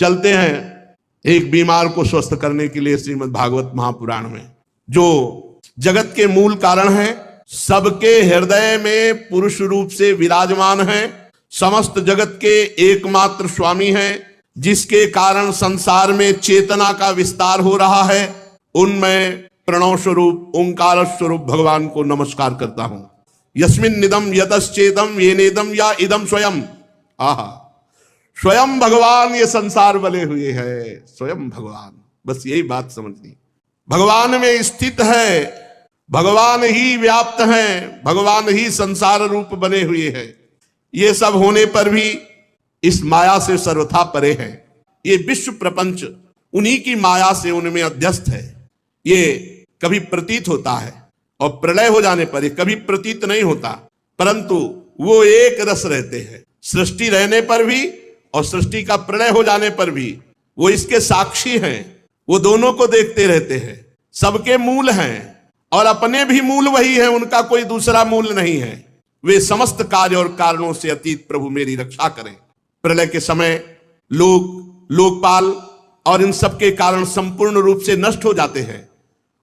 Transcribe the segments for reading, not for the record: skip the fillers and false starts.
चलते हैं एक बीमार को स्वस्थ करने के लिए श्रीमद् भागवत महापुराण में, जो जगत के मूल कारण है, सबके हृदय में पुरुष रूप से विराजमान है, समस्त जगत के एकमात्र स्वामी हैं, जिसके कारण संसार में चेतना का विस्तार हो रहा है, उनमें प्रणव स्वरूप ओंकार स्वरूप भगवान को नमस्कार करता हूं। यस्मिन निदम यतश्चेतम ये नेदम या इदम स्वयं। आहा, स्वयं भगवान ये संसार बने हुए है, स्वयं भगवान, बस यही बात समझनी। भगवान में स्थित है, भगवान ही व्याप्त है, भगवान ही संसार रूप बने हुए है। ये सब होने पर भी इस माया से सर्वथा परे है। ये विश्व प्रपंच उन्हीं की माया से उनमें अध्यस्त है। ये कभी प्रतीत होता है और प्रलय हो जाने पर ये कभी प्रतीत नहीं होता, परंतु वो एक रस रहते हैं। सृष्टि रहने पर भी और सृष्टि का प्रलय हो जाने पर भी वो इसके साक्षी हैं, वो दोनों को देखते रहते हैं, सबके मूल हैं और अपने भी मूल वही है, उनका कोई दूसरा मूल नहीं है। वे समस्त कार्य और कारणों से अतीत प्रभु मेरी रक्षा करें। प्रलय के समय लोकपाल और इन सब के कारण संपूर्ण रूप से नष्ट हो जाते हैं।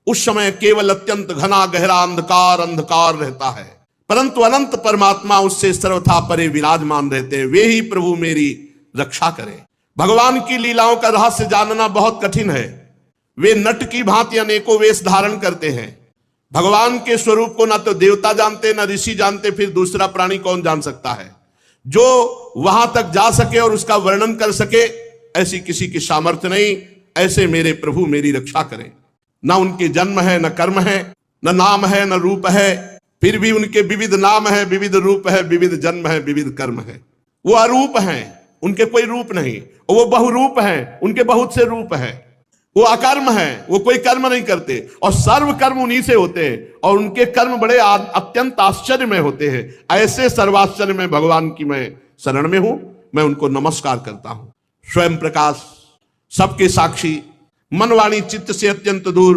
उस समय केवल अत्यंत घना गहरा अंधकार रहता है, परंतु अनंत परमात्मा उससे सर्वथा परे विराजमान रहते हैं। वे ही प्रभु मेरी रक्षा करें। भगवान की लीलाओं का रहस्य जानना बहुत कठिन है। वे नट की भांति अनेकों वेश धारण करते हैं। भगवान के स्वरूप को ना तो देवता जानते, ना ऋषि जानते, फिर दूसरा प्राणी कौन जान सकता है? जो वहां तक जा सके और उसका वर्णन कर सके, ऐसी किसी की सामर्थ्य नहीं। ऐसे मेरे प्रभु मेरी रक्षा करें। ना उनके जन्म है, न कर्म है, न नाम है, न रूप है, फिर भी उनके विविध नाम है, विविध रूप है, विविध जन्म है, विविध कर्म है। वो अरूप हैं, उनके कोई रूप नहीं। वो बहुरूप हैं, उनके बहुत से रूप हैं। वो अकर्म है, वो कोई कर्म नहीं करते और सर्व कर्म उन्हीं से होते हैं और उनके कर्म बड़े अत्यंत आश्चर्य में होते हैं। ऐसे सर्वाश्चर्य में भगवान की मैं शरण में हूं, मैं उनको नमस्कार करता हूं। स्वयं प्रकाश, सबके साक्षी, मनवाणी चित्त से अत्यंत दूर,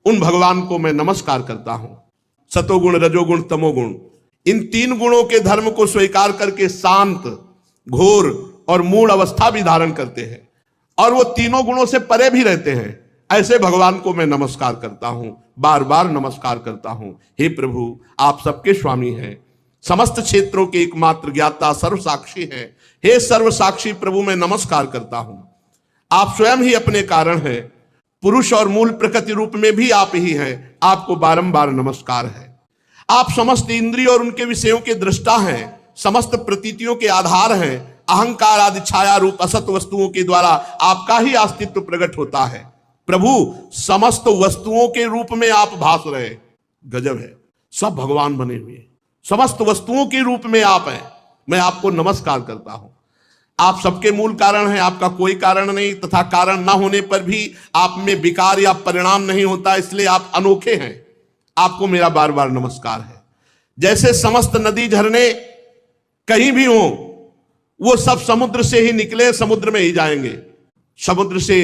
उन भगवान को मैं नमस्कार करता हूं। सतोगुण, रजोगुण, तमोगुण, इन तीन गुणों के धर्म को स्वीकार करके शांत, घोर और मूढ़ अवस्था भी धारण करते हैं और वो तीनों गुणों से परे भी रहते हैं। ऐसे भगवान को मैं नमस्कार करता हूं, बार बार नमस्कार करता हूं। हे प्रभु, आप सबके स्वामी हैं, समस्त क्षेत्रों के एकमात्र ज्ञाता, सर्व साक्षी हैं। हे सर्व साक्षी प्रभु, मैं नमस्कार करता हूं। आप स्वयं ही अपने कारण हैं, पुरुष और मूल प्रकृति रूप में भी आप ही हैं। आपको बारंबार नमस्कार है। आप समस्त इंद्रिय और उनके विषयों के दृष्टा हैं, समस्त प्रतीतियों के आधार हैं। अहंकार आदि छाया रूप असत वस्तुओं के द्वारा आपका ही अस्तित्व प्रकट होता है। प्रभु, समस्त वस्तुओं के रूप में आप भास रहे। गजब है, सब भगवान बने हुए, समस्त वस्तुओं के रूप में आप हैं। मैं आपको नमस्कार करता हूं। आप सबके मूल कारण हैं, आपका कोई कारण नहीं, तथा कारण ना होने पर भी आप में विकार या परिणाम नहीं होता, इसलिए आप अनोखे हैं। आपको मेरा बार बार नमस्कार है। जैसे समस्त नदी झरने कहीं भी हो, वो सब समुद्र से ही निकले, समुद्र में ही जाएंगे। समुद्र से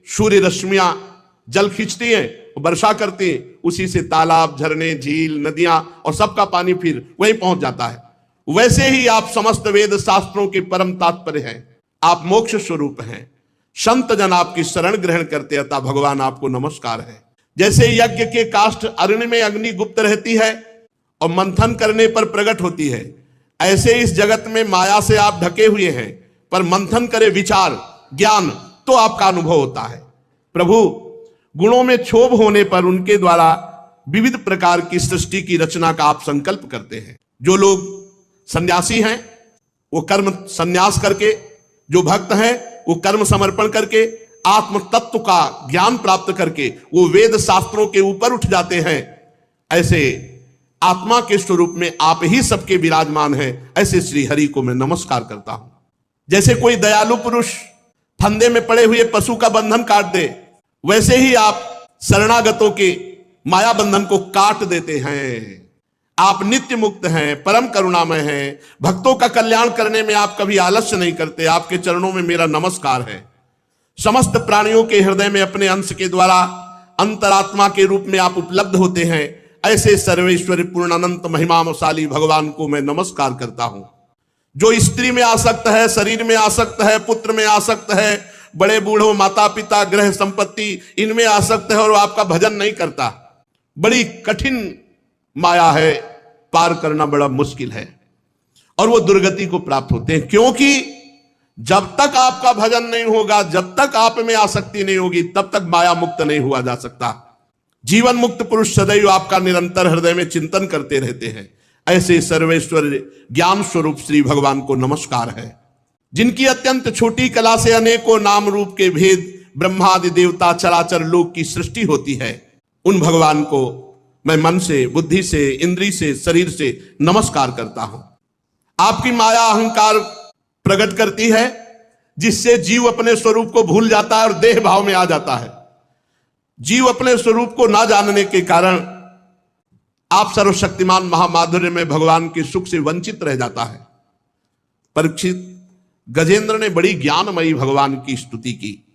सूर्य रश्मियां जल खींचती हैं, वर्षा करती हैं, उसी से तालाब, झरने, झील, नदियां और सबका पानी फिर वहीं पहुंच जाता है। वैसे ही आप समस्त वेद शास्त्रों के परम तात्पर्य हैं। आप मोक्ष स्वरूप हैं। संत जन आपकी शरण ग्रहण करते, अतः भगवान आपको नमस्कार है। जैसे यज्ञ के काष्ठ अरण्य में अग्नि गुप्त रहती है और मंथन करने पर प्रकट होती है, ऐसे इस जगत में माया से आप ढके हुए हैं, पर मंथन करे विचार ज्ञान तो आपका अनुभव होता है। प्रभु, गुणों में क्षोभ होने पर उनके द्वारा विविध प्रकार की सृष्टि की रचना का आप संकल्प करते हैं। जो लोग सन्यासी हैं वो कर्म संन्यास करके, जो भक्त हैं वो कर्म समर्पण करके, आत्म तत्व का ज्ञान प्राप्त करके वो वेद शास्त्रों के ऊपर उठ जाते हैं। ऐसे आत्मा के स्वरूप में आप ही सबके विराजमान हैं। ऐसे श्री हरि को मैं नमस्कार करता हूं। जैसे कोई दयालु पुरुष फंदे में पड़े हुए पशु का बंधन काट दे, वैसे ही आप शरणागतों के माया बंधन को काट देते हैं। आप नित्य मुक्त हैं, परम करुणामय हैं। भक्तों का कल्याण करने में आप कभी आलस्य नहीं करते। आपके चरणों में मेरा नमस्कार है। समस्त प्राणियों के हृदय में अपने अंश के द्वारा अंतरात्मा के रूप में आप उपलब्ध होते हैं। ऐसे सर्वेश्वरी पूर्ण अनंत महिमाशाली भगवान को मैं नमस्कार करता हूं। जो स्त्री में आसक्त है, शरीर में आसक्त है, पुत्र में आसक्त है, बड़े बूढ़ों, माता पिता, ग्रह संपत्ति, इनमें आसक्त है और वो आपका भजन नहीं करता। बड़ी कठिन माया है, पार करना बड़ा मुश्किल है और वो दुर्गति को प्राप्त होते हैं। क्योंकि जब तक आपका भजन नहीं होगा, जब तक आप में आसक्ति नहीं होगी, तब तक माया मुक्त नहीं हुआ जा सकता। जीवन मुक्त पुरुष सदैव आपका निरंतर हृदय में चिंतन करते रहते हैं। ऐसे सर्वेश्वर ज्ञान स्वरूप श्री भगवान को नमस्कार है, जिनकी अत्यंत छोटी कला से अनेकों नाम रूप के भेद, ब्रह्मादि देवता, चराचर लोक की सृष्टि होती है। उन भगवान को मैं मन से, बुद्धि से, इंद्री से, शरीर से नमस्कार करता हूं। आपकी माया अहंकार प्रकट करती है, जिससे जीव अपने स्वरूप को भूल जाता है और देह भाव में आ जाता है। जीव अपने स्वरूप को ना जानने के कारण आप सर्वशक्तिमान महामाधुर्य में भगवान के सुख से वंचित रह जाता है। परीक्षित, गजेंद्र ने बड़ी ज्ञानमयी भगवान की स्तुति की।